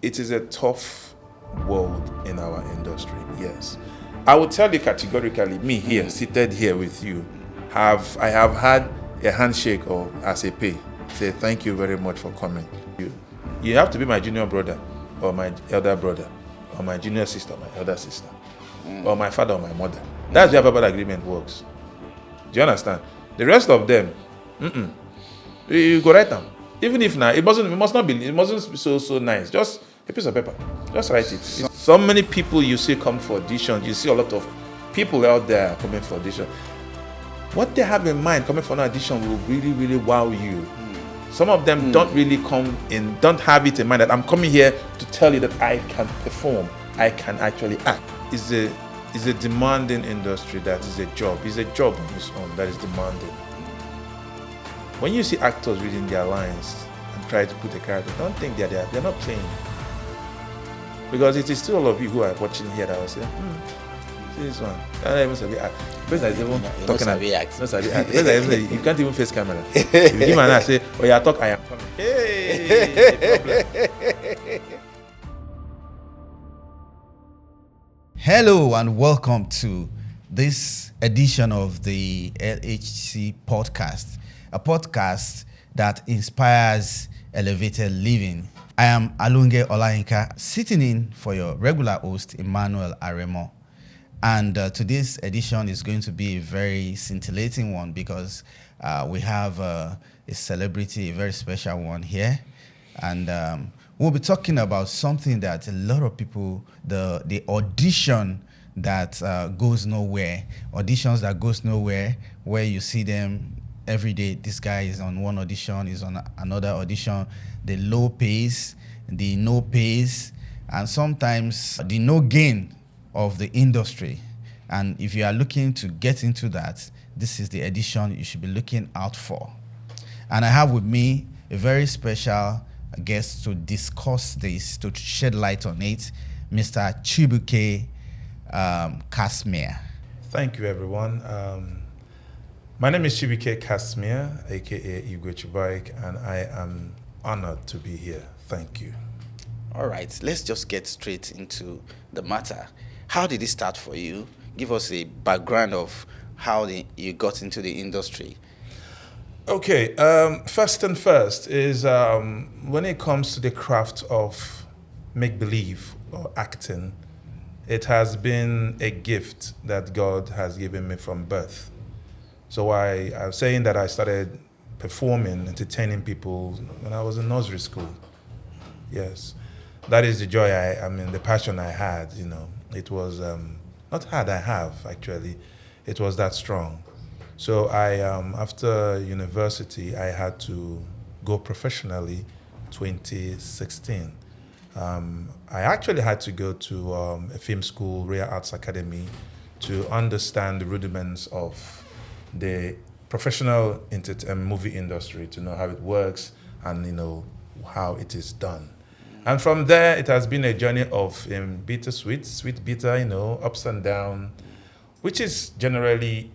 it is a tough world in our industry, yes. I will tell you categorically, me here, seated here with you, I have had a handshake or as a pay. Say thank you very much for coming. You have to be my junior brother or my elder brother or my junior sister or my elder sister or my father or my mother. That's how verbal agreement works. Do you understand? The rest of them, you go write them. Even if now it mustn't be so nice. Just a piece of paper. Just write it. So many people you see come for auditions. You see a lot of people out there coming for audition. What they have in mind coming for an audition will really, really wow you. Some of them don't have it in mind that I'm coming here to tell you that I can perform, I can actually act. It's a demanding industry that is a job. It's a job on its own that is demanding. When you see actors reading their lines and try to put a character, don't think they're not playing. Because it is still all of you who are watching here that will say, see this one. I don't even say act. Person is even talking act. You can't even face camera. If you give an act, say, oh yeah, talk, I am coming. Hey, problem. Hello and welcome to this edition of the LHC podcast, a podcast that inspires elevated living. I am Alunge Olayinka, sitting in for your regular host, Emmanuel Aremo. And today's edition is going to be a very scintillating one because we have a celebrity, a very special one here. And we'll be talking about something that a lot of people, the audition that goes nowhere, auditions that goes nowhere, where you see them every day. This guy is on one audition, is on another audition, the low pays, the no pays, and sometimes the no gain of the industry. And if you are looking to get into that, this is the edition you should be looking out for. And I have with me a very special guest to discuss this, to shed light on it, Mr. Chibuike Kasmir. Thank you, everyone. My name is Chibuike Kasmir, aka Igwe Chibuike, and I am honored to be here. Thank you. All right, let's just get straight into the matter. How did it start for you? Give us a background of how you got into the industry. Okay, first is when it comes to the craft of make-believe or acting, it has been a gift that God has given me from birth. So I'm saying that I started performing, entertaining people when I was in nursery school. Yes, that is the joy the passion I had, It was not hard, I have actually. It was that strong. So after university, I had to go professionally 2016. I actually had to go to a film school, Real Arts Academy, to understand the rudiments of the professional movie industry, to know how it works and how it is done. And from there, it has been a journey of bittersweet, sweet, bitter, ups and downs, which is generally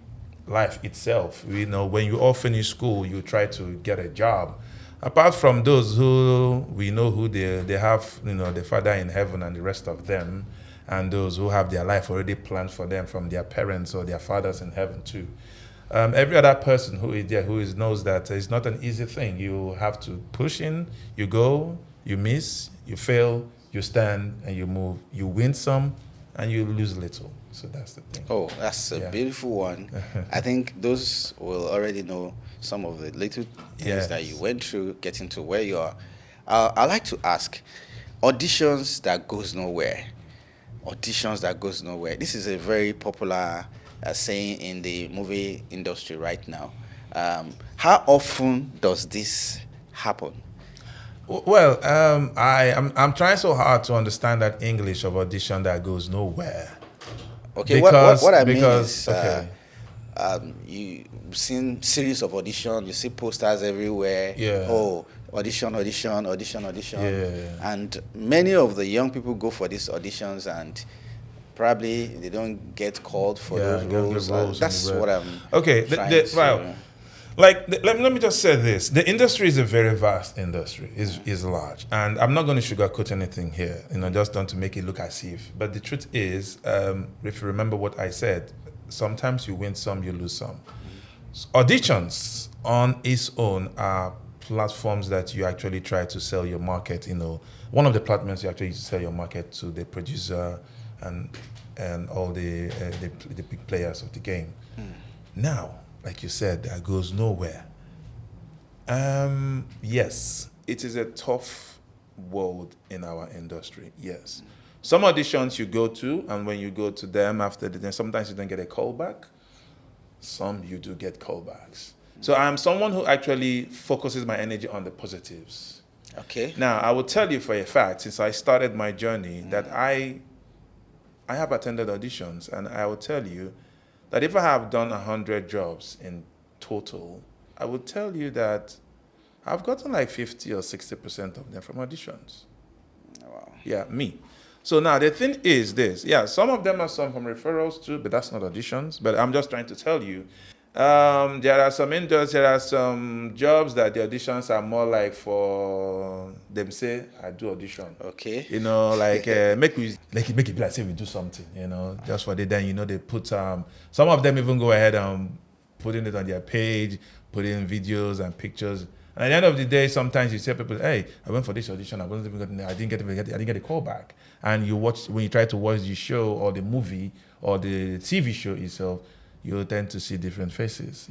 life itself. When you all finish school, you try to get a job. Apart from those who we know who they have, the Father in heaven and the rest of them, and those who have their life already planned for them from their parents or their fathers in heaven too. Every other person who is there, knows that it's not an easy thing. You have to push in, you go, you miss, you fail, you stand, and you move. You win some, and you lose little. So that's the thing. Oh, that's a beautiful one. I think those will already know some of the little things that you went through getting to where you are. I'd like to ask, auditions that goes nowhere. Auditions that goes nowhere. This is a very popular saying in the movie industry right now. How often does this happen? Well, I'm trying so hard to understand that English of audition that goes nowhere. Okay, what I mean is, you've seen series of audition, you see posters everywhere. Yeah. Oh, audition. Yeah. And many of the young people go for these auditions and probably they don't get called for those roles. That's what I'm okay. Like, let me just say this: the industry is a very vast industry. Is large, and I'm not going to sugarcoat anything here. Just don't to make it look as if. But the truth is, if you remember what I said, sometimes you win some, you lose some. Auditions on its own are platforms that you actually try to sell your market. One of the platforms you actually sell your market to the producer and all the big players of the game. Now, like you said, that goes nowhere. Yes, it is a tough world in our industry. Yes, some auditions you go to, and when you go to them after then sometimes you don't get a call back. Some you do get callbacks. So I'm someone who actually focuses my energy on the positives. Okay. Now, I will tell you for a fact, since I started my journey, that I have attended auditions, and I will tell you that if I have done 100 jobs in total, I will tell you that I've gotten like 50 or 60% of them from auditions. Wow. Yeah, me. So now the thing is this. Yeah, some of them are some from referrals too, but that's not auditions. But I'm just trying to tell you, there are some jobs that the auditions are more like for them say I do audition. Okay. Make it be like say we do something. Just for the then they put some of them even go ahead and putting it on their page, put in videos and pictures. And at the end of the day, sometimes you say people, "Hey, I went for this audition. I didn't get a call back." And when you try to watch the show or the movie or the TV show itself, you tend to see different faces.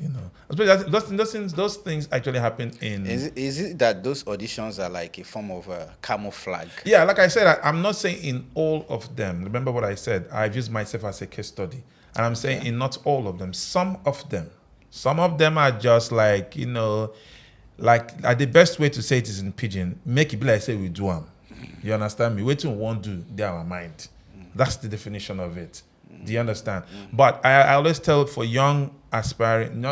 Those things actually happen in. Is it that those auditions are like a form of camouflage? Yeah, like I said, I'm not saying in all of them. Remember what I said. I've used myself as a case study, and I'm saying in not all of them. Some of them are just like the best way to say it is in pidgin. Make it be like say we do them. You understand me? Wait till we won't do, they are our mind. That's the definition of it. Do you understand? But I always tell for young aspiring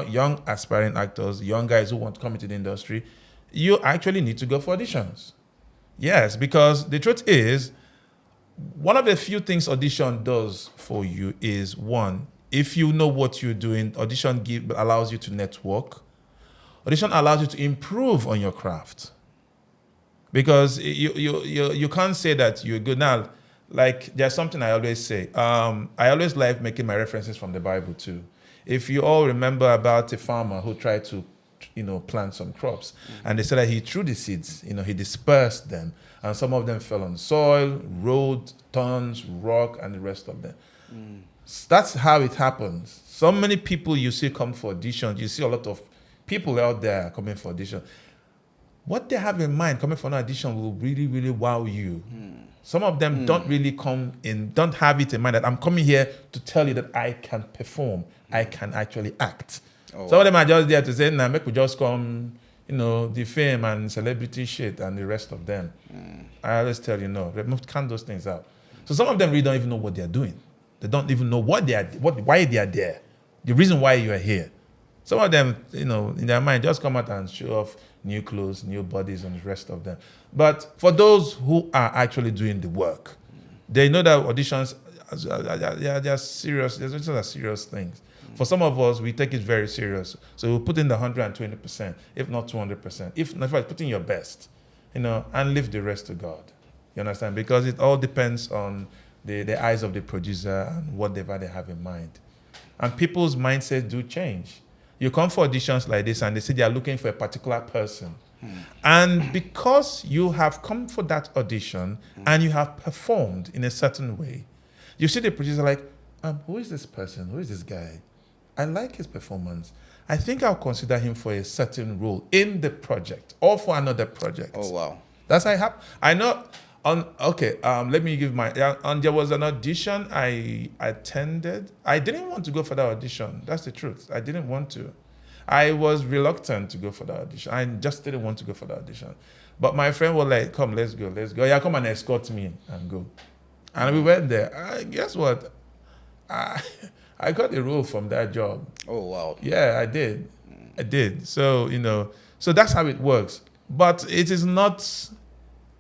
actors, young guys who want to come into the industry, you actually need to go for auditions. Yes, because the truth is, one of the few things audition does for you is one, if you know what you're doing, audition allows you to network. Audition allows you to improve on your craft. Because you can't say that you're good. Now, like there's something I always say. I always like making my references from the Bible too. If you all remember about a farmer who tried to, plant some crops, and they said that he threw the seeds, he dispersed them, and some of them fell on soil, road, thorns, rock, and the rest of them. That's how it happens. So many people you see come for auditions. You see a lot of people out there coming for audition. What they have in mind coming for an audition will really, really wow you. Some of them don't have it in mind that I'm coming here to tell you that I can perform, I can actually act. Some of them are just there to say, nah, make we just come, the fame and celebrity shit and the rest of them. I always tell you, no, count those things out. So some of them really don't even know what they're doing. They don't even know why they are there, the reason why you are here. Some of them, in their mind, just come out and show off new clothes, new bodies, and the rest of them. But for those who are actually doing the work, they know that auditions, they're serious. These are serious things. For some of us, we take it very serious. So we'll put in the 120%, if not 200%. If not, put in your best, and leave the rest to God. You understand? Because it all depends on the eyes of the producer and whatever they have in mind. And people's mindsets do change. You come for auditions like this and they say they are looking for a particular person. And because you have come for that audition and you have performed in a certain way, you see the producer like, who is this person? Who is this guy? I like his performance. I think I'll consider him for a certain role in the project or for another project. Oh, wow. That's how it happened. I know. Let me give there was an audition I attended. I didn't want to go for that audition. That's the truth. I didn't want to. I was reluctant to go for that audition. I just didn't want to go for that audition. But my friend was like, come, let's go. Yeah, come and escort me and go. And we went there. Guess what? I got a role from that job. Oh, wow. Yeah, I did. I did. So, so that's how it works. But it is not...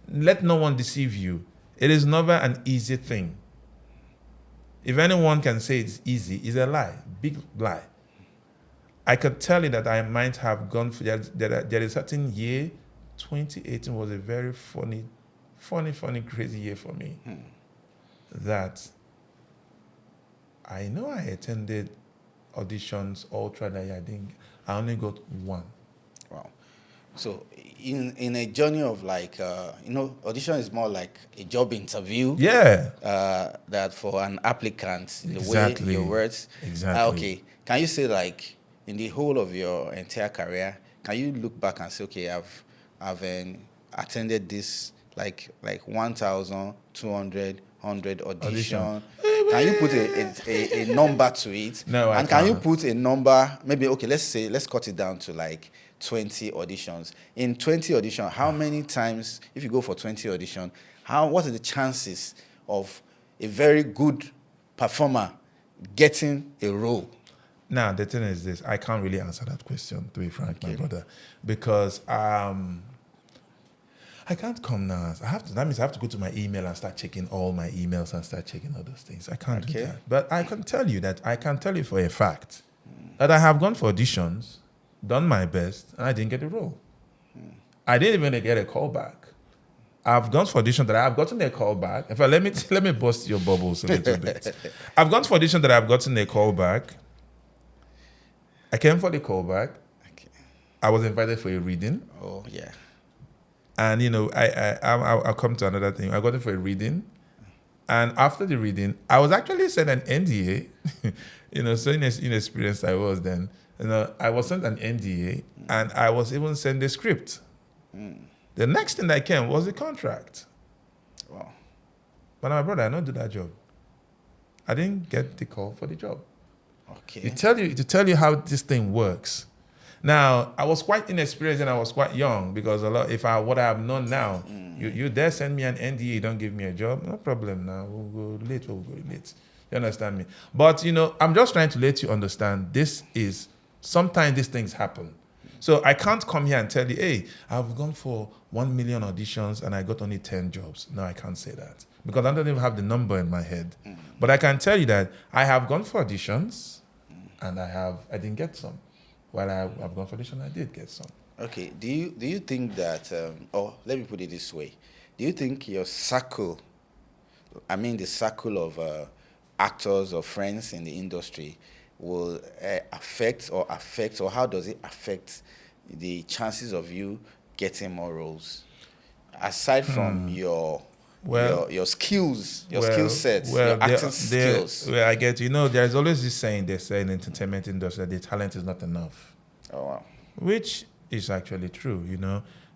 Let no one deceive you. It is never an easy thing. If anyone can say it's easy, it's a lie. Big lie. I can tell you that I might have gone for there is a certain year. 2018 was a very funny, crazy year for me. That I know I attended auditions all throughout the year. I only got one. Wow. So in a journey of like audition is more like a job interview. Yeah. That for an applicant, the Exactly. way your words. Exactly. Okay. Can you say like in the whole of your entire career, can you look back and say, okay, I've attended this like 1,200 audition. Can you put a number to it? No, I and can you can't. put a number? Maybe okay. Let's cut it down to like 20 auditions. In 20 auditions, how many times, if you go for 20 auditions, what are the chances of a very good performer getting a role? Now, the thing is this. I can't really answer that question, to be frank, my brother, because I can't come now. That means I have to go to my email and start checking all my emails and start checking all those things. I can't do that. But I can tell you for a fact that I have gone for auditions, done my best, and I didn't get a role. I didn't even get a call back. I've gone for auditions that I've gotten a call back. In fact, let me bust your bubbles a little bit. I've gone for auditions that I've gotten a call back. I came for the call back. Okay. I was invited for a reading. Oh yeah. And I'll come to another thing. I got it for a reading, and after the reading, I was actually sent an NDA. So inexperienced I was then. I was sent an NDA, and I was even sent the script. The next thing that came was the contract. Wow. But my brother, I don't do that job. I didn't get the call for the job. Okay. To tell you how this thing works. Now, I was quite inexperienced and I was quite young because if I would have known now, you dare send me an NDA, don't give me a job, no problem now. We'll go late. You understand me? But, I'm just trying to let you understand sometimes these things happen. So I can't come here and tell you, hey, I've gone for 1 million auditions and I got only 10 jobs. No, I can't say that because I don't even have the number in my head. But I can tell you that I have gone for auditions and I didn't get some. While I've gone for audition, I did get some. Okay. Do you think that, or let me put it this way, do you think your circle, the circle of actors or friends in the industry will affect, or how does it affect the chances of you getting more roles? Aside from your skills, skill sets, your acting skills. Well, I get, there's always this saying they say in the entertainment industry that the talent is not enough. Oh, wow. Which is actually true,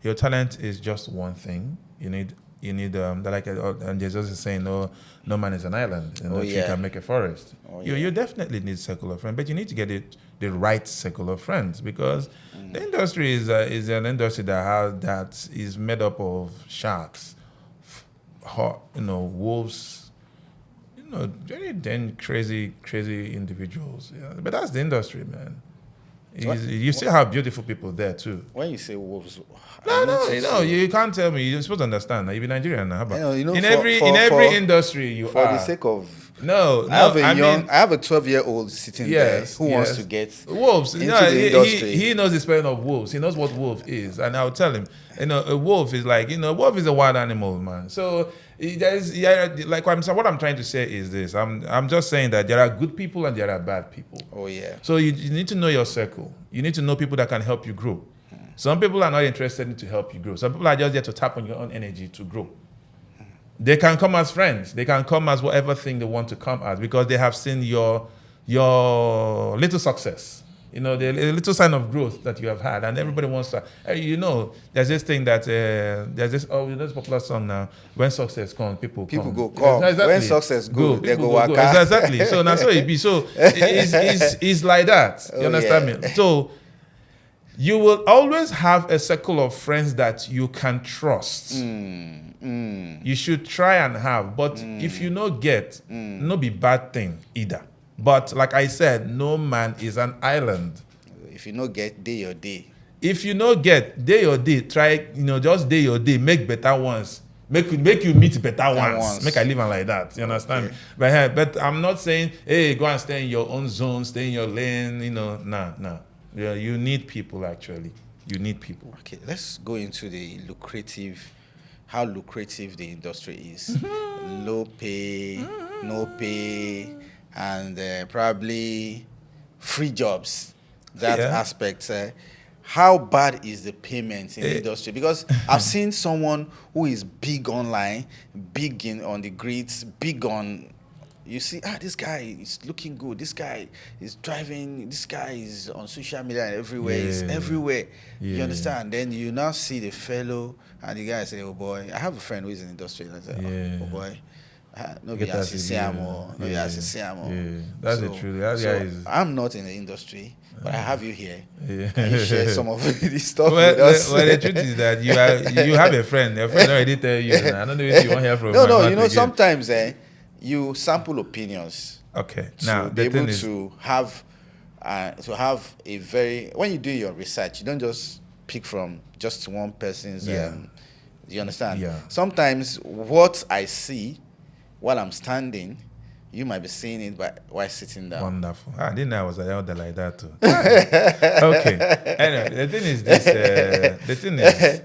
Your talent is just one thing. You need and there's also saying no man is an island. You can make a forest. You definitely need circle of friends, but you need to get the right circle of friends because the industry is an industry that is made up of sharks, wolves, very then crazy individuals. Yeah. But that's the industry, man. You see how beautiful people there too. When you say wolves, no, you can't tell me. You're supposed to understand. You're Nigerian now. In every industry, you for are. the sake of I have a 12-year-old sitting there who wants to get wolves into the industry. He knows the spelling of wolves. He knows what wolf is, and I'll tell him. A wolf is like wolf is a wild what I'm trying to say is this. I'm just saying that there are good people and there are bad people. Oh yeah. So you need to know your circle. You need to know people that can help you grow. Some people are not interested in to help you grow. Some people are just there to tap on your own energy to grow. They can come as friends. They can come as whatever thing they want to come as because they have seen your little success. The little sign of growth that you have had, and everybody wants to. There's this thing that there's this. Oh, this popular song now. When success comes, people come. Go come. Exactly. When success goes, they go waka. Exactly. So now so it be. So it's like that. You understand me? So you will always have a circle of friends that you can trust. You should try and have, but if you no get, no be bad thing either. But like I said, no man is an island. If you no get, day your day. If you no get, day your day, try, just day your day, make better ones. Make you meet better ones. Make I live on like that. You understand me? But I'm not saying, hey, go and stay in your own zone, stay in your lane, nah. Yeah, you need people actually. You need people. Okay, let's go into how lucrative the industry is. Low pay, no pay, and probably free jobs. That Yeah. aspect. How bad is the payment in the Eh, industry? Because I've seen someone who is big online, big on the grids, big on. You see, this guy is looking good. This guy is driving. This guy is on social media and everywhere. He's Yeah. everywhere. You Yeah. understand? Then you now see the fellow, and the guy say, "Oh boy, I have a friend who is in the industry." And I say, Yeah. "Oh boy, no be Get that Asisiamo, no be yeah. Asisiamo." Yeah. That's the truth. That guy is. I'm not in the industry, but I have you here. Yeah. Can you share some of this stuff with us? Well, the truth is that you have a friend. Your friend already tell you. I don't know if you want to hear from. No, my mouth you know, again. sometimes you sample opinions. Okay. To Now be the thing able is, to have a very, when you do your research, you don't just pick from just one person's. Yeah. You understand? Yeah. Sometimes what I see while I'm standing, you might be seeing it while sitting down. wonderful. I didn't know I was out there like that too. Okay. Anyway, the thing is this. The thing is,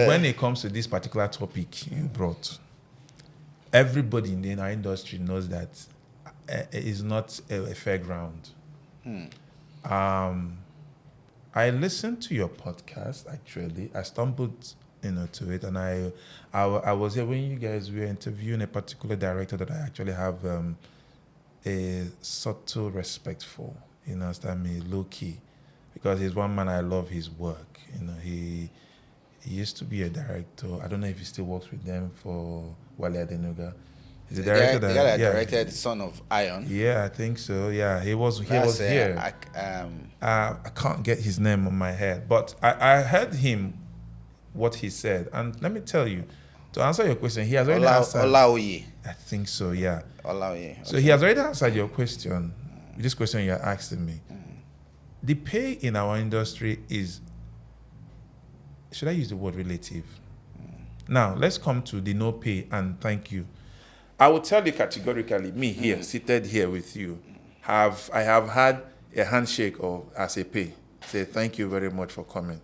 when it comes to this particular topic you brought, everybody in our industry knows that it is not a fair ground. I listened to your podcast. Actually, I stumbled, to it, and I was here when you guys were interviewing a particular director that I actually have a subtle respect for. You know, understand me, low key, because he's one man I love his work. He used to be a director. I don't know if he still works with them for Wale Adenuga. He's a director the guy that directed Son of Iron. Yeah, I think so. Yeah, he was here. I can't get his name on my head, but I heard him, what he said, and let me tell you, to answer your question, he has already answered. Olaoye. I think so. Yeah. Olaoye. Okay. So he has already answered your question. This question you're asking me. The pay in our industry is, should I use the word relative? Now, let's come to the no pay and thank you. I will tell you categorically, me here, seated here with you, I have had a handshake as a pay. Say thank you very much for coming.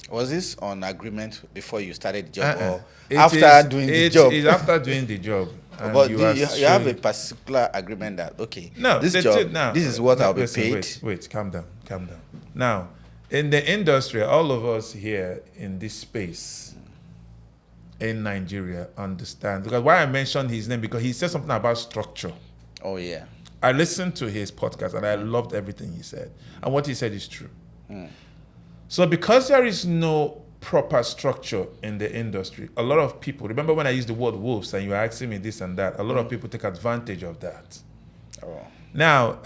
Was this on agreement before you started the job or It after doing the job? It's after doing the job. And But you you have a particular agreement that, okay, no, this is what I'll be paid. Wait, calm down. Now, in the industry, all of us here in this space in Nigeria understand, because why I mentioned his name, because he said something about structure. Oh yeah. I listened to his podcast and I loved everything he said. And what he said is true. So because there is no proper structure in the industry, a lot of people, remember when I used the word wolves and you were asking me this and that, a lot of people take advantage of that. Oh. Now,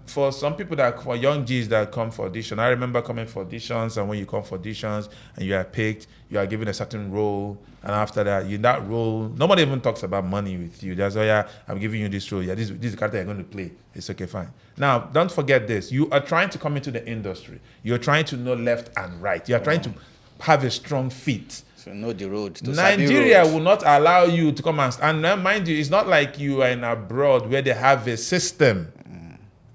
for some people for young G's that come for audition, I remember coming for auditions, and when you come for auditions and you are picked, you are given a certain role, and after that, in that role, nobody even talks about money with you. That's why I'm giving you this role. Yeah, this is the character you're going to play. It's okay, fine. Now, don't forget this. You are trying to come into the industry. You're trying to know left and right. You are trying to have a strong feet. So know the road. Nigeria will not allow you to come and mind you, it's not like you are in abroad where they have a system,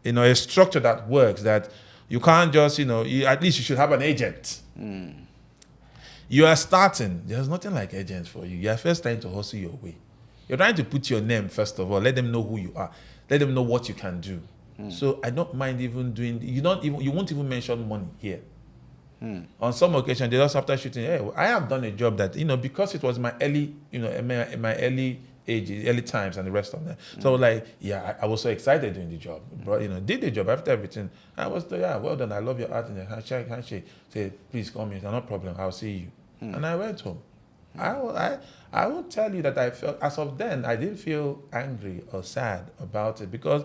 a structure that works, that you can't just, at least you should have an agent. You are starting. There's nothing like agents for you. You are first trying to hustle your way. You're trying to put your name, first of all. Let them know who you are. Let them know what you can do. So I don't mind even doing, you won't even mention money here. On some occasion, they just after shooting, hey, I have done a job that, because it was my early, my early age, early times and the rest of them. So I was like, I was so excited doing the job. But, did the job after everything. I was, well done. I love your art. And handshake. Say, please come here. No problem. I'll see you. And I went home. I won't tell you that I felt, as of then, I didn't feel angry or sad about it because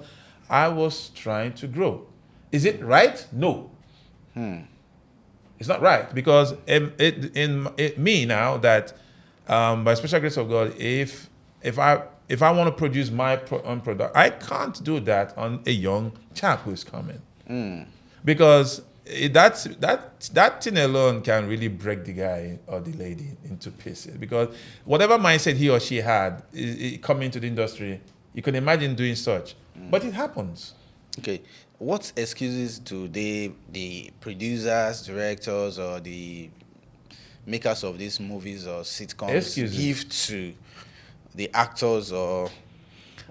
I was trying to grow. Is it right? No. It's not right because me now that by special grace of God, if I want to produce my own product, I can't do that on a young chap who is coming because that thing alone can really break the guy or the lady into pieces because whatever mindset he or she had coming into the industry, you can imagine doing such, but it happens. Okay. What excuses do the producers, directors, or the makers of these movies or sitcoms Excuses. give to the actors, or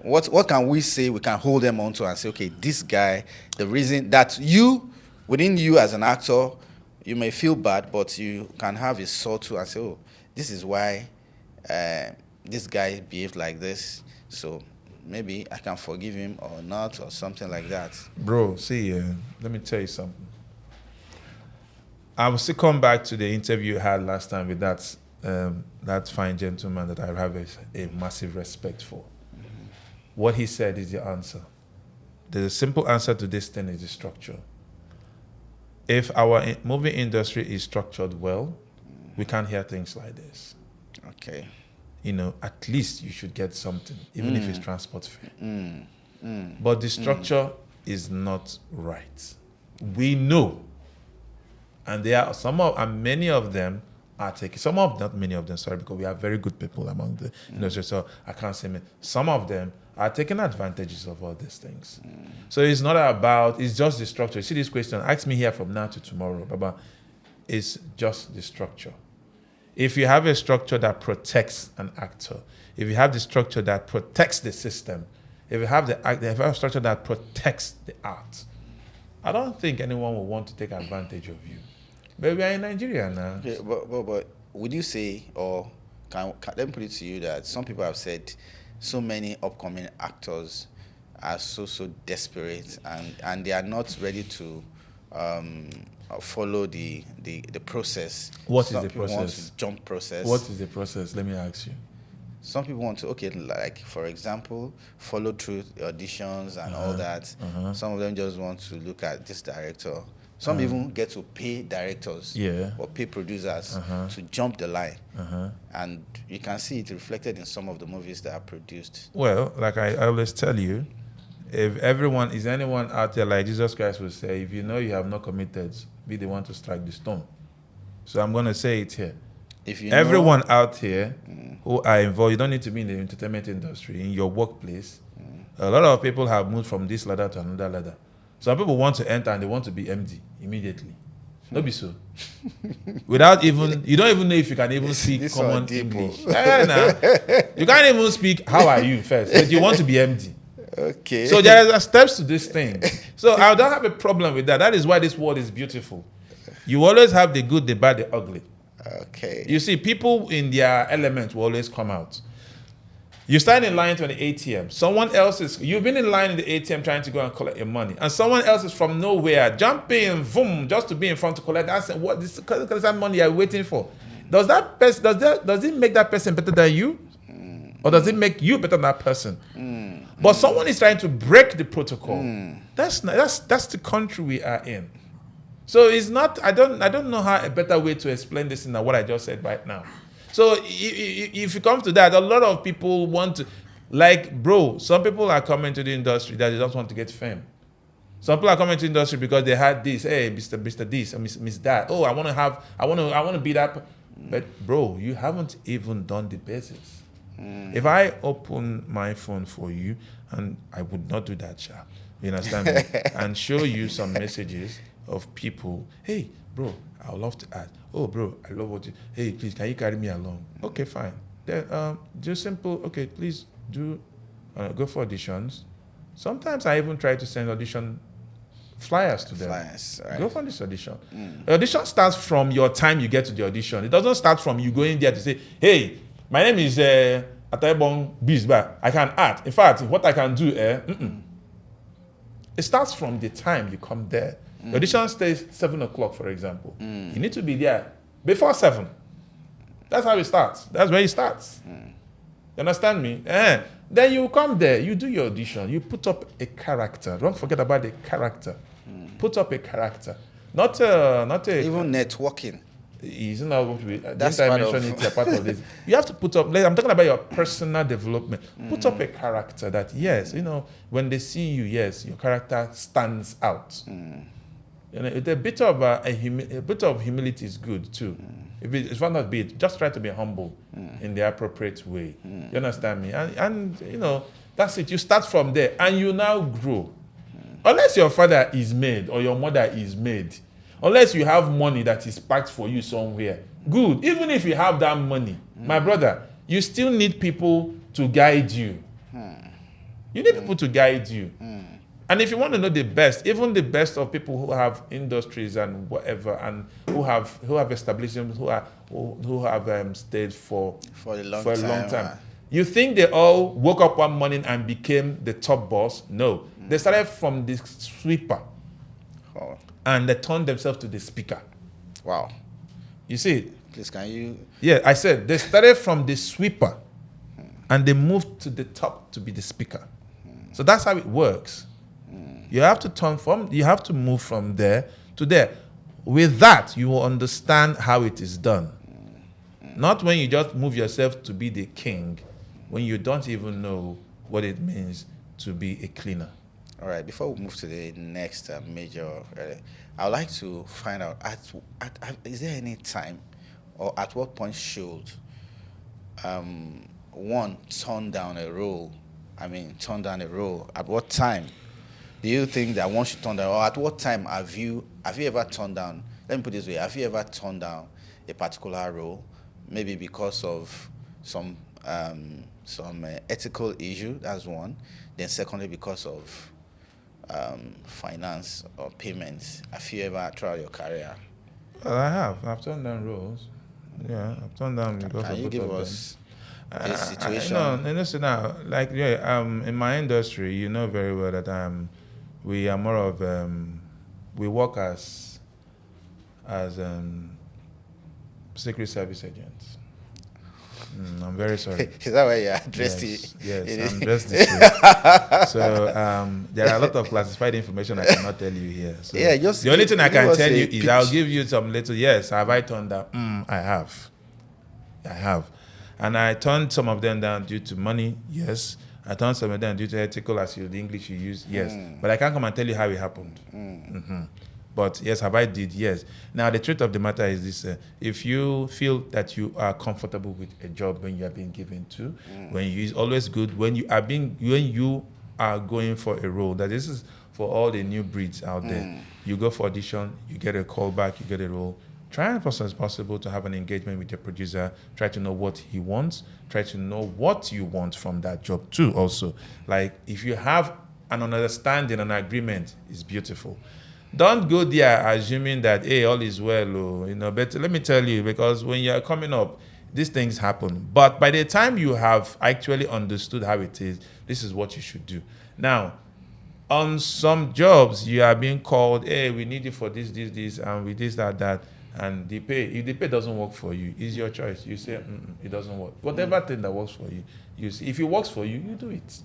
what can we say we can hold them onto and say, okay, this guy, the reason that within you as an actor, you may feel bad, but you can have a saw to and say, oh, this is why uh, this guy behaved like this, so maybe I can forgive him or not, or something like that. Bro, see, let me tell you something. I will still come back to the interview you had last time with that fine gentleman that I have a massive respect for. What he said is the answer. The simple answer to this thing is the structure. If our movie industry is structured well, we can't hear things like this. Okay. At least you should get something, even if it's transport fare. But the structure is not right. We know. And there are many of them are taking, not many of them, sorry, because we have very good people among the industry, so I can't say many. Some of them are taking advantages of all these things. So it's just the structure. You see this question, ask me here from now to tomorrow, Baba, it's just the structure. If you have a structure that protects an actor, if you have the structure that protects the system, if you have a structure that protects the art, I don't think anyone will want to take advantage of you. But we are in Nigeria now. Yeah, but would you say, or can let me put it to you, that some people have said so many upcoming actors are so desperate, and they are not ready to follow the process. What is Some the people want process? to jump process. What is the process? Let me ask you. Some people want to, like, for example, follow through auditions and all that. Some of them just want to look at this director. Some even get to pay directors or pay producers to jump the line. And you can see it reflected in some of the movies that are produced. Well, like I always tell you, if anyone out there, like Jesus Christ would say, if you know you have not committed, be the one to strike the stone. So I'm going to say it here. If you Everyone out here who are involved, you don't need to be in the entertainment industry, in your workplace. A lot of people have moved from this ladder to another ladder. Some people want to enter and they want to be MD immediately. Don't be so. You don't even know if you can even speak common English. You can't even speak, how are you first, but you want to be MD. Okay. So there are steps to this thing. So I don't have a problem with that. That is why this world is beautiful. You always have the good, the bad, the ugly. Okay. You see, people in their element will always come out. You stand in line to an ATM. You've been in line in the ATM trying to go and collect your money. And someone else is from nowhere, jumping, boom, just to be in front to collect. I said, what is that money you're waiting for? Does it make that person better than you? Or does it make you better than that person? But someone is trying to break the protocol. That's the country we are in. So it's not, I don't know how a better way to explain this than what I just said right now. So if you come to that, a lot of people want to, like, bro, some people are coming to the industry that they just want to get fame. Some people are coming to the industry because they had this, hey, Mr. this, Miss that. Oh, I want to be that. But bro, you haven't even done the basics. If I open my phone for you, and I would not do that, Sha, you understand me, and show you some messages of people, hey, bro, I would love to add. Oh, bro, I love what you. Hey, please, can you carry me along? Okay, fine. Then, just simple. Okay, please do go for auditions. Sometimes I even try to send audition flyers to them. Flyers, right. Go for this audition. The audition starts from your time you get to the audition. It doesn't start from you going there to say, hey, my name is Ataibong Bizba. I can act. In fact, what I can do, it starts from the time you come there. The audition stays 7 o'clock, for example. You need to be there before 7. That's how it starts. That's where it starts. You understand me? Then you come there, you do your audition, you put up a character. Don't forget about the character. Put up a character. Not a even networking. It's not going to be. That's I mentioned it's a part of this. You have to put up. I'm talking about your personal development. Put up a character that, yes, when they see you, yes, your character stands out. A bit of humility is good too. If it's one not be it, just try to be humble in the appropriate way. You understand me? And that's it. You start from there and you now grow. Unless your father is made or your mother is made, unless you have money that is packed for you somewhere, good. Even if you have that money, my brother, you still need people to guide you. You need people to guide you. And if you want to know the best, even the best of people who have industries and whatever, and who have establishments, who have stayed for a long time. You think they all woke up one morning and became the top boss? No. They started from the sweeper. Oh. And they turned themselves to the speaker. Wow. You see? Please, can you? Yeah, I said they started from the sweeper and they moved to the top to be the speaker. So that's how it works. You have to move from there to there. With that, you will understand how it is done. Not when you just move yourself to be the king, when you don't even know what it means to be a cleaner. All right, before we move to the next major, I would like to find out, is there any time or at what point should one turn down a role? Turn down a role. At what time do you think that one should turn down? Or at what time have you ever turned down, let me put it this way, have you ever turned down a particular role, maybe because of some ethical issue, that's one. Then secondly, because of finance or payments. Have you ever throughout your career? Well, I have. I've turned down roles. Yeah, I've turned down because Can of you both give of us them. a situation? Listen now. Like, in my industry, you know very well that we are more of we work as Secret Service agents. I'm very sorry. Is that why you're dressed? Yes, I'm dressed this way. So there are a lot of classified information I cannot tell you here. So yeah, just the only thing I can tell you pitch. is I'll give you some little. Yes, have I turned down? I have, and I turned some of them down due to money. Yes, I turned some of them due to ethical, as the English you use. Yes, but I can't come and tell you how it happened. But yes, have I did? Yes. Now, the truth of the matter is this. If you feel that you are comfortable with a job when you are being given to, when you, it's always good when you are going for a role. That this is for all the new breeds out there. You go for audition, you get a call back, you get a role. Try as much as possible to have an engagement with your producer. Try to know what he wants. Try to know what you want from that job too also. Like, if you have an understanding, an agreement, it's beautiful. Don't go there assuming that, hey, all is well, But let me tell you, because when you're coming up, these things happen. But by the time you have actually understood how it is, this is what you should do. Now, on some jobs, you are being called, hey, we need you for this, and with this, that, and the pay. If the pay doesn't work for you, it's your choice. You say, it doesn't work. Whatever thing that works for you, you see. If it works for you, you do it.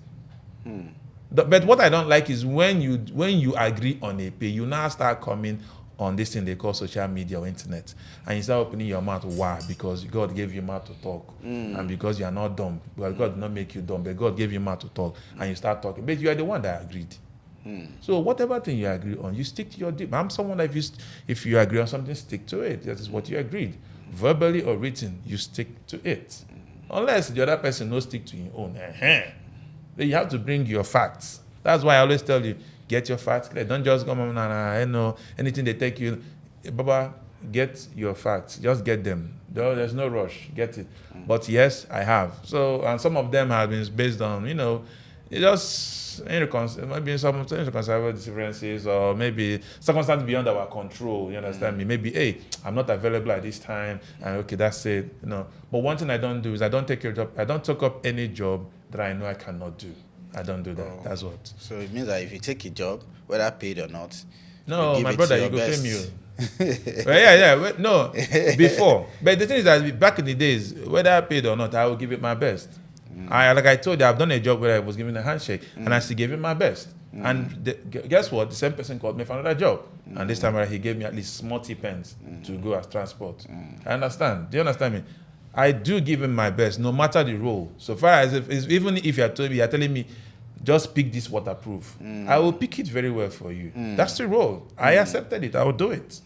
But what I don't like is when you agree on a pay, you now start coming on this thing they call social media or internet, and you start opening your mouth. Why? Because God gave you mouth to talk, and because you are not dumb. Well, God did not make you dumb, but God gave you mouth to talk, and you start talking. But you are the one that agreed. So whatever thing you agree on, you stick to your deal. I'm someone that if you agree on something, stick to it. That is what you agreed, verbally or written. You stick to it, unless the other person no stick to your own. Then you have to bring your facts. That's why I always tell you, get your facts clear. Don't just come on, anything they take you. Baba, get your facts. Just get them. There's no rush. Get it. But yes, I have. So, and some of them have been based on, just maybe some irreconcilable differences, or maybe circumstances beyond our control. You understand me? Maybe, hey, I'm not available at this time, and okay, that's it. But one thing I don't do is I don't take your job. I don't take up any job that I know I cannot do. I don't do that. That's what. So it means that if you take a job, whether paid or not, no, my brother, you go pay me. Well, no, before. But the thing is that back in the days, whether paid or not, I will give it my best. Like I told you, I've done a job where I was given a handshake, and I still gave it my best. And guess what? The same person called me for another job, and this time he gave me at least small pence to go as transport. I understand. Do you understand me? I do give him my best, no matter the role. So far as even if you're telling me, just pick this waterproof, I will pick it very well for you. That's the role. I accepted it. I will do it.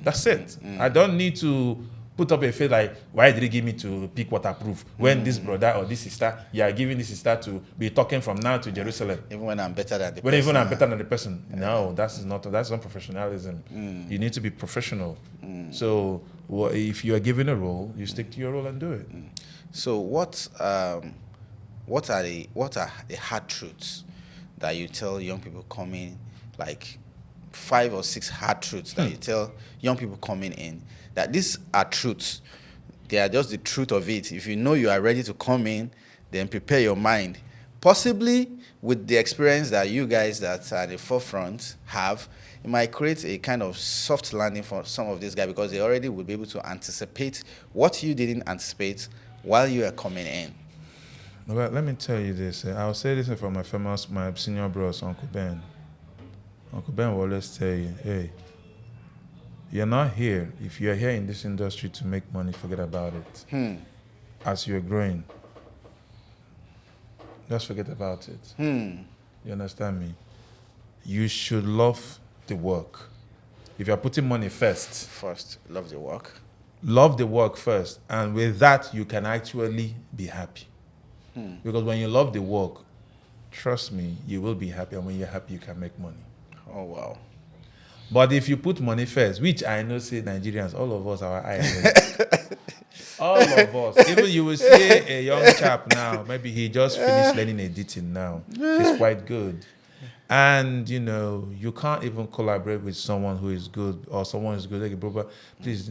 That's it. I don't need to put up a face like, why did he give me to pick waterproof? When this brother or this sister, you are giving this sister to be talking from now to Jerusalem. Even when I'm better than the When person. even I'm better than the person. No, that's not professionalism. You need to be professional. So if you are given a role, you stick to your role and do it. So what are the hard truths that you tell young people coming, like 5 or 6 hard truths that you tell young people coming in, that these are truths, they are just the truth of it. If you know you are ready to come in, then prepare your mind. Possibly with the experience that you guys that are at the forefront have, it might create a kind of soft landing for some of these guys, because they already will be able to anticipate what you didn't anticipate while you are coming in. Well, let me tell you this. I'll say this from my senior bros, Uncle Ben. Uncle Ben will always tell you, hey, you're not here. If you're here in this industry to make money, forget about it. As you're growing, just forget about it. You understand me? You should love the work. If you're putting money first, love the work. Love the work first. And with that, you can actually be happy. Because when you love the work, trust me, you will be happy. And when you're happy, you can make money. Oh, wow. But if you put money first, which I know say Nigerians, all of us, our eyes, all of us, even you will see a young chap now, maybe he just finished learning editing now. It's quite good. And, you can't even collaborate with someone who is good or someone who's good. Like, bro, please,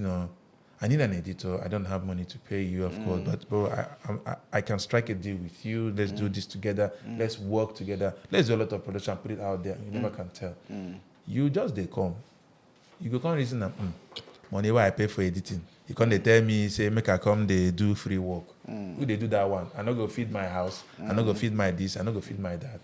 I need an editor. I don't have money to pay you, of course. But, bro, I can strike a deal with you. Let's do this together. Let's work together. Let's do a lot of production. Put it out there. You never can tell. You just, they come. You can't reason that, money why I pay for editing. You can't tell me, say, make I come, they do free work. Who they do that one? I'm not going to feed my house. I'm not going to feed my this. I'm not going to feed my that.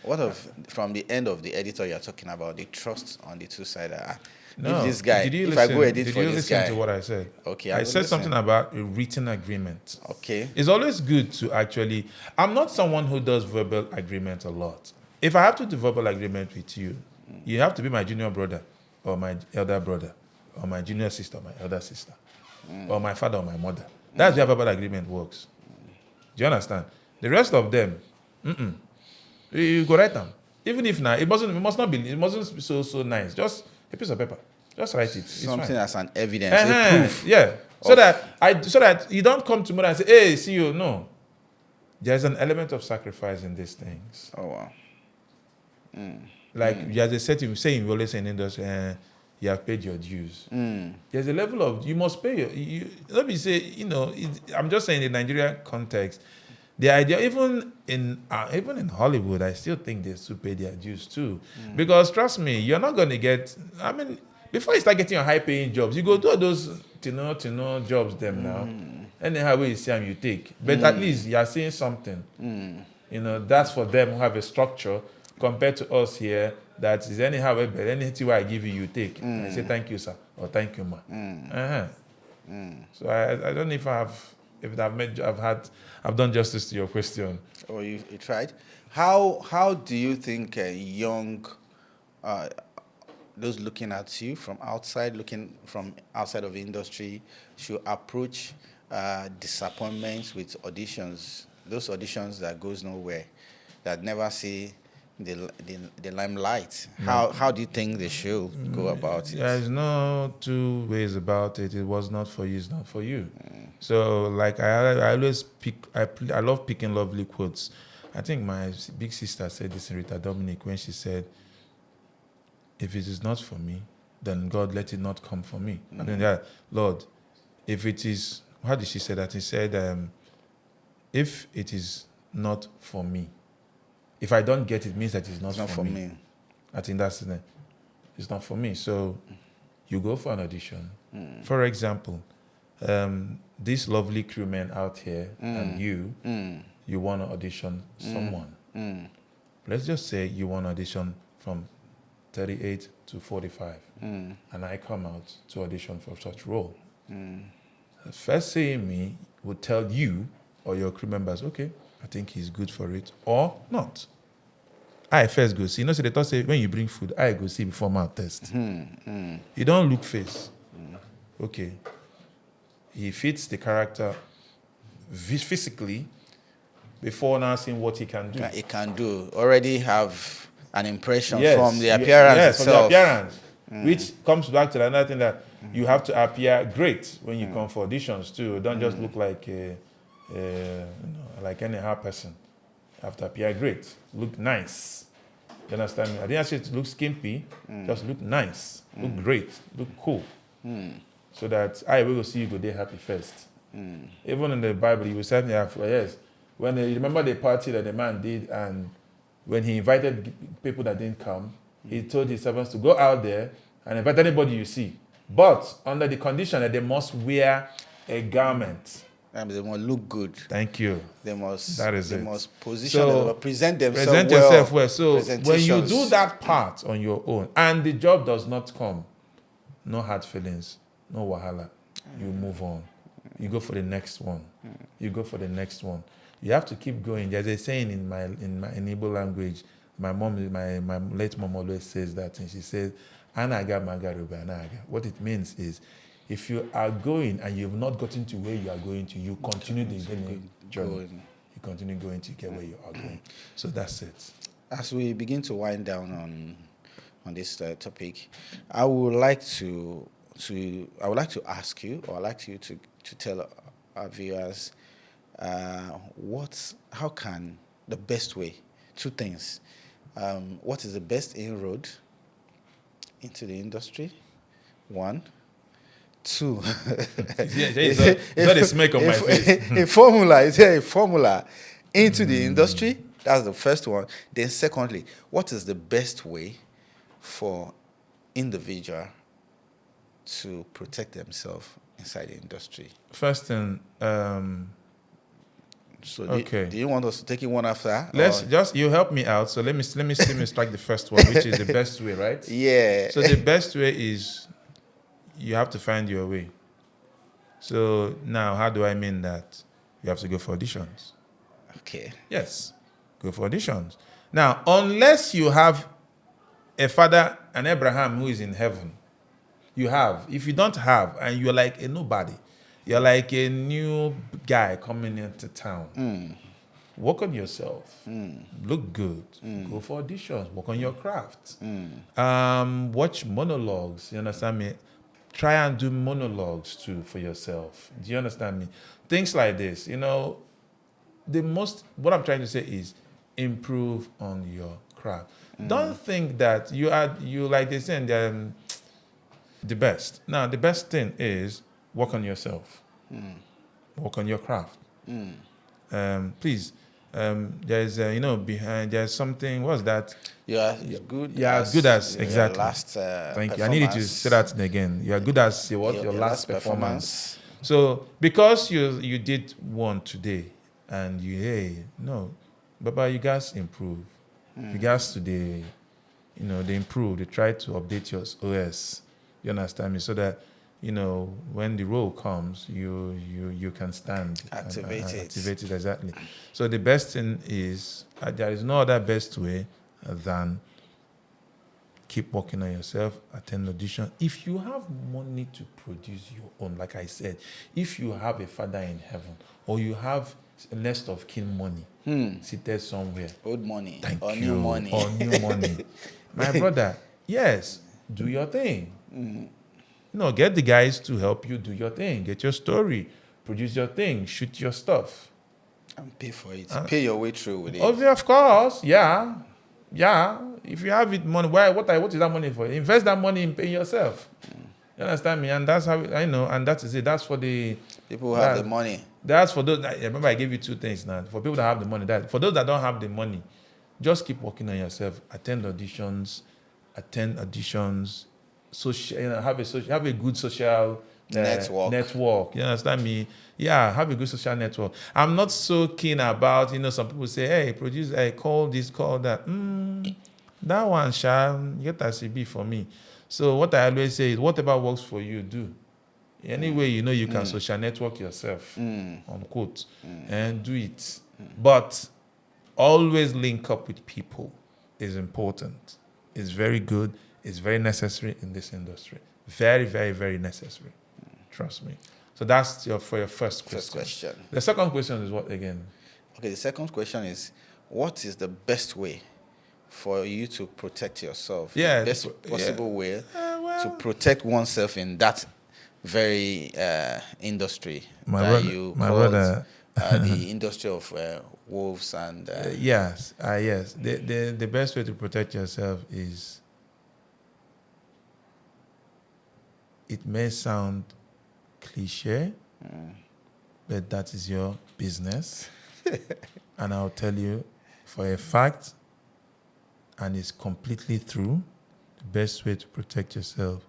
What of, from the end of the editor you're talking about, the trust on the two sides? No. If this guy, if I go edit for this guy. Did you listen to what I said? Okay. I said something about a written agreement. Okay. It's always good to actually, I'm not someone who does verbal agreement a lot. If I have to do verbal agreement with you, you have to be my junior brother or my elder brother or my junior sister or my elder sister or my father or my mother. That's where verbal agreement works. Do you understand? The rest of them, you go write them. Even if now, it mustn't be so nice. Just a piece of paper. Just write it. It's something fine. as an evidence, a proof. Yeah. So that you don't come tomorrow and say, hey, see you. No. There's an element of sacrifice in these things. Oh, wow. Like, as I said, we always say in industry, you have paid your dues. There's a level of, you must pay let me say, I'm just saying in the Nigerian context, the idea, even in Hollywood, I still think they still pay their dues too. Because trust me, you're not going to get, before you start getting your high-paying jobs, you go do all those to know jobs them now. Anyhow, where you see them, you take. But at least you are seeing something. That's for them who have a structure compared to us here that is anyhow, but anything I give you, you take. I say, thank you, sir, or thank you, ma. So I don't know if I've done justice to your question. Oh, you tried. How do you think young, those looking at you looking from outside of the industry, should approach disappointments with auditions? Those auditions that goes nowhere, that never see the limelight. How do you think they should go about it? There's no two ways about it. It was not for you. It's not for you. So, like, I always I love picking lovely quotes. I think my big sister said this in Rita Dominic when she said, if it is not for me, then God, let it not come for me. I mean, Lord, if it is, how did she say that? He said, if it is not for me, if I don't get it, means that it's not for me. I think that's the, it's not for me. So you go for an audition. For example, these lovely crewmen out here and you want to audition someone. Let's just say you want to audition from 38 to 45. And I come out to audition for such role. First seeing me would tell you or your crew members, okay, I think he's good for it, or not. I first go see. So they thought say when you bring food, I go see before my test. You don't look face. Okay. he fits the character physically before now seeing what he can do. It can do. Already have an impression Yes, from the appearance yes, itself. from the appearance, which comes back to another thing that you have to appear great when you come for auditions too. Don't just look like like any hard person. You have to appear great, look nice. You understand me? I didn't say to look skimpy, just look nice, look great, look cool. So that I will see you go there happy first. Even in the Bible, you will certainly have, yes. When you remember the party that the man did, and when he invited people that didn't come, he told his servants to go out there and invite anybody you see. But under the condition that they must wear a garment. And they must look good. Thank you. They must. That is they it. must position. So, present themselves. Present well. yourself well. So when you Presentations. do that part on your own, and the job does not come, no hard feelings, no wahala. You move on. You go for the next one. You go for the next one. You have to keep going. There's a saying in my in Igbo language. My late mom always says that, and she says, "Anaga magaruba anaga." What it means is, if you are going and you've not gotten to where you are going to, you continue the journey. You continue going to get where you are going. So that's it. As we begin to wind down on this topic, I would like to ask you, or I'd like you to tell our viewers how can the best way, two things, what is the best inroad into the industry, one. Two. Is that a smack on my face? A formula. Is there a formula into the industry? That's the first one. Then secondly, what is the best way for individual to protect themselves inside the industry? First thing, So okay. Do you want us to take it one after? Let's just, you help me out. So let me strike the first one, which is the best way, right? Yeah. So the best way is you have to find your way. So now, how do I mean that? You have to go for auditions. Okay. Yes, go for auditions. Now, unless you have a father, an Abraham who is in heaven, you have. If you don't have, and you're like a nobody, you're like a new guy coming into town, work on yourself, look good, go for auditions, work on your craft, watch monologues, you understand me? Try and do monologues too for yourself. Do you understand me? Things like this, what I'm trying to say is improve on your craft. Don't think that you like they say, the best. Now, the best thing is work on yourself. Work on your craft. Please, there's, behind, there's something, what's that? You are as good. Yeah, as good as, exactly. Last Thank you. I needed to say that again. You are good as your last performance. So because you did one today, and Baba, you guys improve. You guys today, they improve. They try to update your OS. You understand me? So that when the role comes, you can stand. Activate it. Activate it, exactly. So the best thing is there is no other best way than keep working on yourself, attend audition. If you have money to produce your own, like I said, if you have a father in heaven, or you have a nest of kin money seated somewhere. Old money. Thank or you. New money. Or new money. My brother, yes, do your thing. Get the guys to help you do your thing. Get your story. Produce your thing. Shoot your stuff. And pay for it. Pay your way through with it. Of course, yeah. Yeah. If you have it money, what is that money for? Invest that money in paying yourself. You understand me? And that's how and that is it. That's for the people who have the money. That's for those. Remember, I gave you two things now. For people that have the money, for those that don't have the money, just keep working on yourself. Attend auditions. Have a good social network. You understand me? Yeah, have a good social network. I'm not so keen about, some people say, hey, produce, call this, call that. That one, get a CB for me. So what I always say is, whatever works for you, do. Anyway, you can social network yourself, unquote, and do it. But always link up with people is important. It's very good. It's very necessary in this industry. Very, very, very necessary. Trust me. So that's for your first question. First question. The second question is what again? Okay, the second question is, what is the best way for you to protect yourself? Yeah, The best possible way well, to protect oneself in that very industry My that brother- you my call brother- the industry of wolves and yes. The best way to protect yourself is, it may sound cliche, but that is your business. And I'll tell you for a fact, and it's completely true, the best way to protect yourself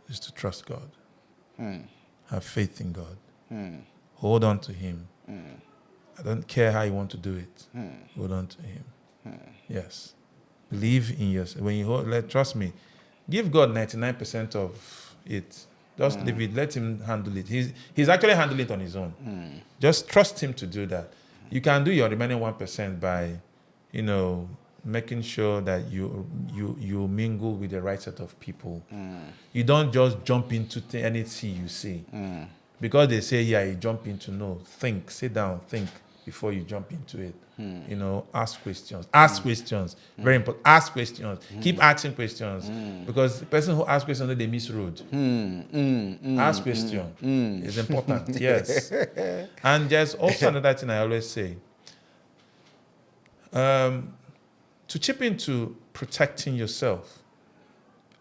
is to trust God. Have faith in God. Hold on to Him. I don't care how you want to do it. Hold on to Him. Yes. Believe in yourself. When you trust me, give God 99% of it. Just leave it. Let Him handle it. He's actually handling it on His own. Just trust Him to do that. You can do your remaining 1% by, making sure that you mingle with the right set of people. You don't just jump into anything you see. Because they say, yeah, you jump into, no. Think, sit down, think before you jump into it. Ask questions. Ask questions. Very important. Ask questions. Keep asking questions. Because the person who asks questions, they miss road. Ask questions. It's important. Yes. And there's also another thing I always say. To chip into protecting yourself,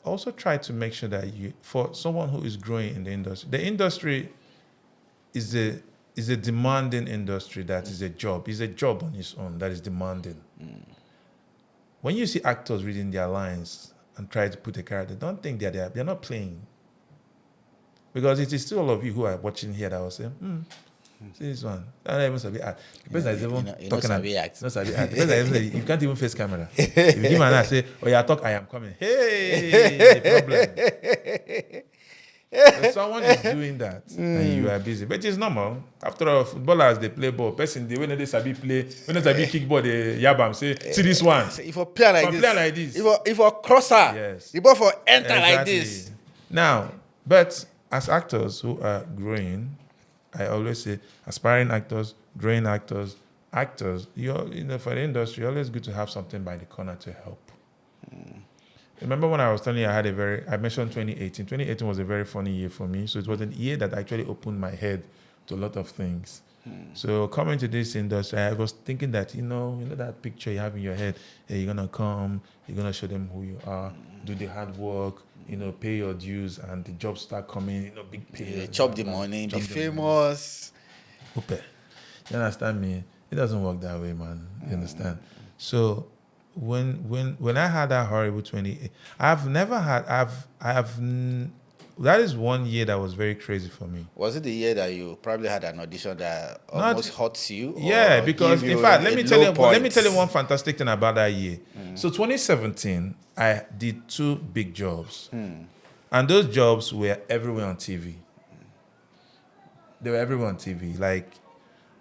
also try to make sure that for someone who is growing in the industry is a demanding industry that is a job. It's a job on its own that is demanding. When you see actors reading their lines and try to put a character, don't think they're not playing. Because it is still all of you who are watching here that will say, see this one. I don't even sabi act. The person that is even talking sabi act. not sabi act. The person that is even, you can't even face camera. If you give an eye, say, oh yeah, talk, I am coming. Hey, problem. If someone is doing that and you are busy, but it's normal. After all, footballers, they play ball. Person, when they sabi play, when they sabi kick ball, they yabam, say, see this one. If you play like this, if you crosser, Yes. the ball for enter like this. Now, but as actors who are growing, I always say, aspiring actors, growing actors, for the industry, always good to have something by the corner to help. Remember when I was telling you I mentioned 2018. 2018 was a very funny year for me. So it was a year that actually opened my head to a lot of things. So coming to this industry, I was thinking that, that picture you have in your head, hey, you're going to come, you're going to show them who you are, do the hard work, pay your dues, and the jobs start coming, big pay. Chop the money, be famous. Okay. You understand me? It doesn't work that way, man. You understand? So when I had that horrible 28, that is one year that was very crazy for me. Was it the year that you probably had an audition that almost hurts you? Yeah, because in fact, let me tell you one fantastic thing about that year. So 2017, I did 2 big jobs. And those jobs were everywhere on TV. They were everywhere on TV. Like,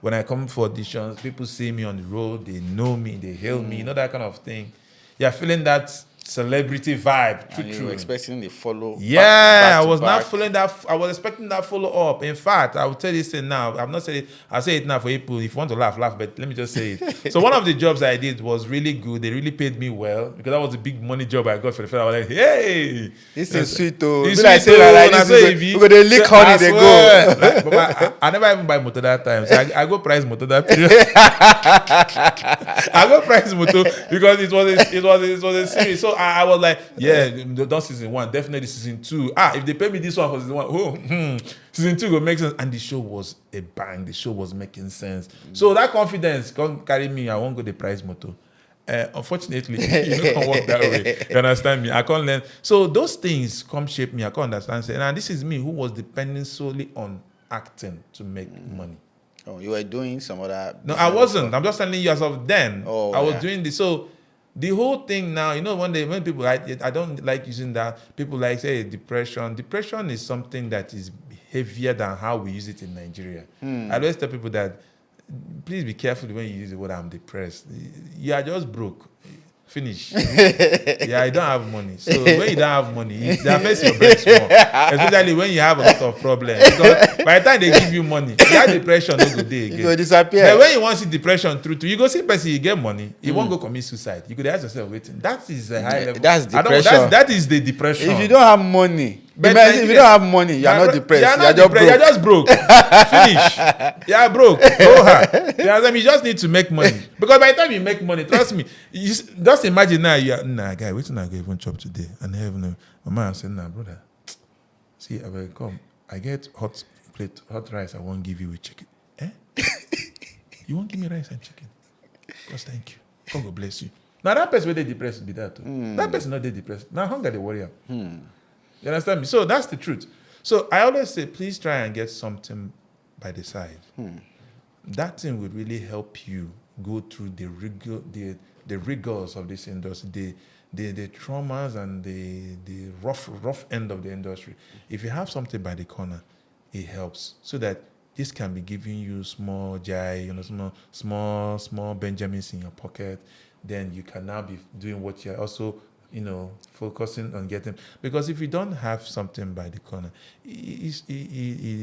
when I come for auditions, people see me on the road, they know me, they hail me, that kind of thing. You're feeling that celebrity vibe. And you were expecting the follow. Yeah, I was not feeling that. I was expecting that follow up. In fact, I will tell you this thing now. I'm not saying it. I'll say it now for people. If you want to laugh. But let me just say it. So one of the jobs I did was really good. They really paid me well because that was a big money job I got for the first. I was like, hey, this is sweet though. It's like sweet say like this. We go they lick honey. They go. But I never even buy motor that time. So I go price motor that period. I go price motor because it was a series. So I was like, yeah, don't season 1, definitely season 2. If they pay me this one for season 1, season 2 will make sense. And the show was a bang. The show was making sense. So that confidence come carry me. I won't go the price motor. Unfortunately, it can't work that way. You understand me? I can't learn. So those things come shape me. I can't understand. Now this is me who was depending solely on acting to make money. Oh, you were doing some other. No, I wasn't. I'm just telling you as of then. Oh, I was doing this. So the whole thing now, when people I don't like using that. People like say depression. Depression is something that is heavier than how we use it in Nigeria. I always tell people that please be careful when you use the word "I'm depressed." You are just broke. Finish. Yeah, you don't have money. So when you don't have money, it affects your brain more. Especially when you have a lot of problems. Because by the time they give you money, that depression no good day again. You go disappear. But when you want to see depression through, you go see person, you get money, you won't go commit suicide. You could ask yourself, waiting. That is a high level. That's depression. That is the depression. If you don't have money, But if you don't have money, you are not depressed. You're just broke. Finish. You are broke. Go hard. You know, you just need to make money. Because by the time you make money, trust me, just imagine now, guy, wait till I go even chop today. And heaven, my man said, nah, brother. See, I will come. I get hot rice I won't give you with chicken. Eh? You won't give me rice and chicken? Because thank you. God will bless you. Now that person where they depressed be that too. That person not they depressed. Now hunger they worry. You understand me? So that's the truth. So I always say, please try and get something by the side. That thing would really help you go through the rigors of this industry, the traumas and the rough end of the industry. If you have something by the corner, it helps so that this can be giving you small jai, small Benjamins in your pocket. Then you can now be doing what you're also, focusing on getting. Because if you don't have something by the corner, you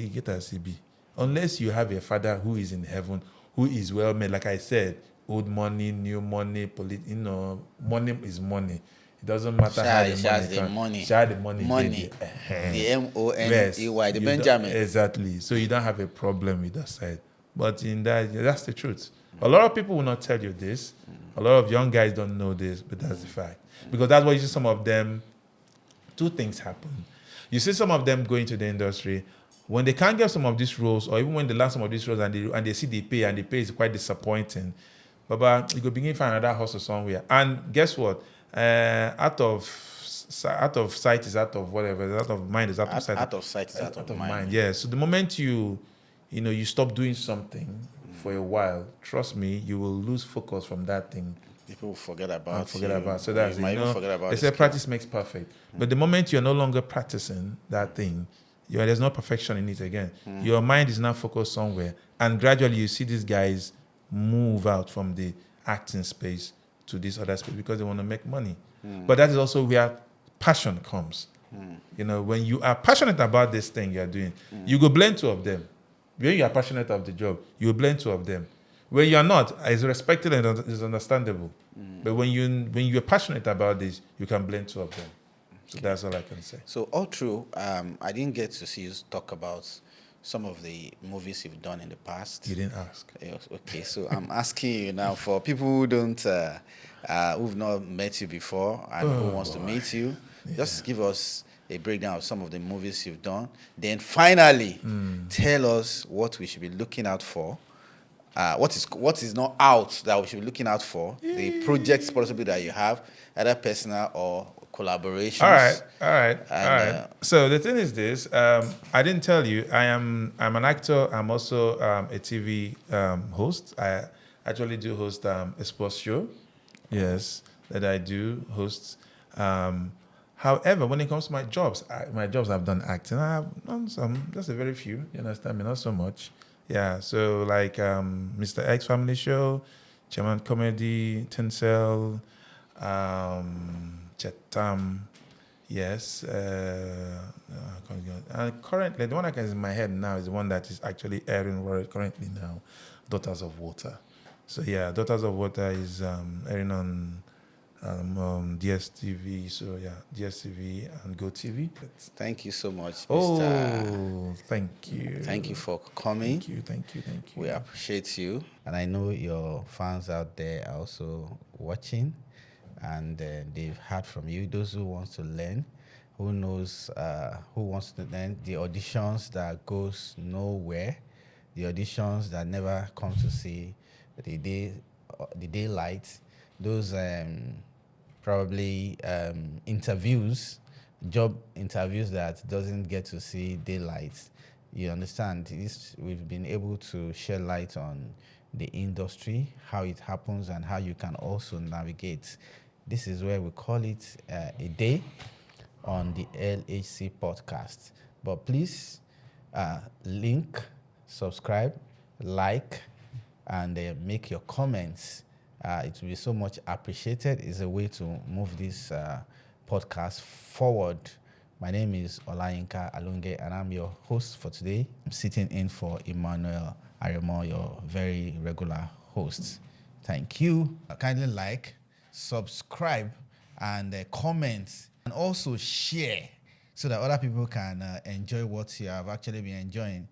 get a CB. Unless you have a father who is in heaven, who is well made, like I said, old money, new money, money is money. It doesn't matter how the money Share the money. The MONEY, the Benjamin. Exactly. So you don't have a problem with that side. But in that's the truth. A lot of people will not tell you this. A lot of young guys don't know this, but that's the fact. Because that's why you see some of them, two things happen. You see some of them go into the industry, when they can't get some of these roles, or even when they land some of these roles and they see the pay is quite disappointing, Baba, you go begin to find another hustle somewhere. And guess what? Out of sight is out of whatever. Out of mind is out of sight. Out of sight is out of mind. Yeah. So the moment you stop doing something for a while, trust me, you will lose focus from that thing. People will forget about. So that's they say practice makes perfect. But the moment you're no longer practicing that thing, there's no perfection in it again. Your mind is now focused somewhere, and gradually you see these guys move out from the acting space to this other space because they want to make money. But that is also where passion comes. When you are passionate about this thing you're doing, you go blend two of them. When you are passionate of the job, you blend two of them. When you are not, it's respected and it's understandable. But when you're passionate about this, you can blend two of them. So that's all I can say. So all true. I didn't get to see you talk about some of the movies you've done in the past. You didn't ask. Yes, okay, so I'm asking you now for people who don't, who've not met you before and who wants to meet you. Just give us a breakdown of some of the movies you've done. Then finally, tell us what we should be looking out for. What is not out that we should be looking out for? The projects possibly that you have, either personal or collaborations. All right. So the thing is this: I didn't tell you. I'm an actor. I'm also a TV host. I actually do host a sports show. Yes, that I do host. However, when it comes to my jobs, I've done acting. I've done some, just a very few. You understand me? Not so much. Yeah. So like Mr. X Family Show, Chairman Comedy, Tinsel, Chetam, yes. And currently, the one that is in my head now is the one that is actually airing currently now, Daughters of Water. So yeah, Daughters of Water is airing on DSTV. So yeah, DSTV and GoTV. Thank you so much, Mr. Oh, thank you. Thank you for coming. Thank you. We appreciate you. And I know your fans out there are also watching, and they've heard from you. Those who want to learn, who wants to learn, the auditions that goes nowhere, the auditions that never come to see the daylight, those probably interviews, job interviews that doesn't get to see daylight. You understand? We've been able to shed light on the industry, how it happens, and how you can also navigate. This is where we call it a day on the LHC podcast. But please link, subscribe, like, and make your comments It will be so much appreciated. It's a way to move this podcast forward. My name is Olayinka Alunge, and I'm your host for today. I'm sitting in for Emmanuel Aremo, your very regular host. Thank you. Kindly like, subscribe, and comment, and also share so that other people can enjoy what you have actually been enjoying.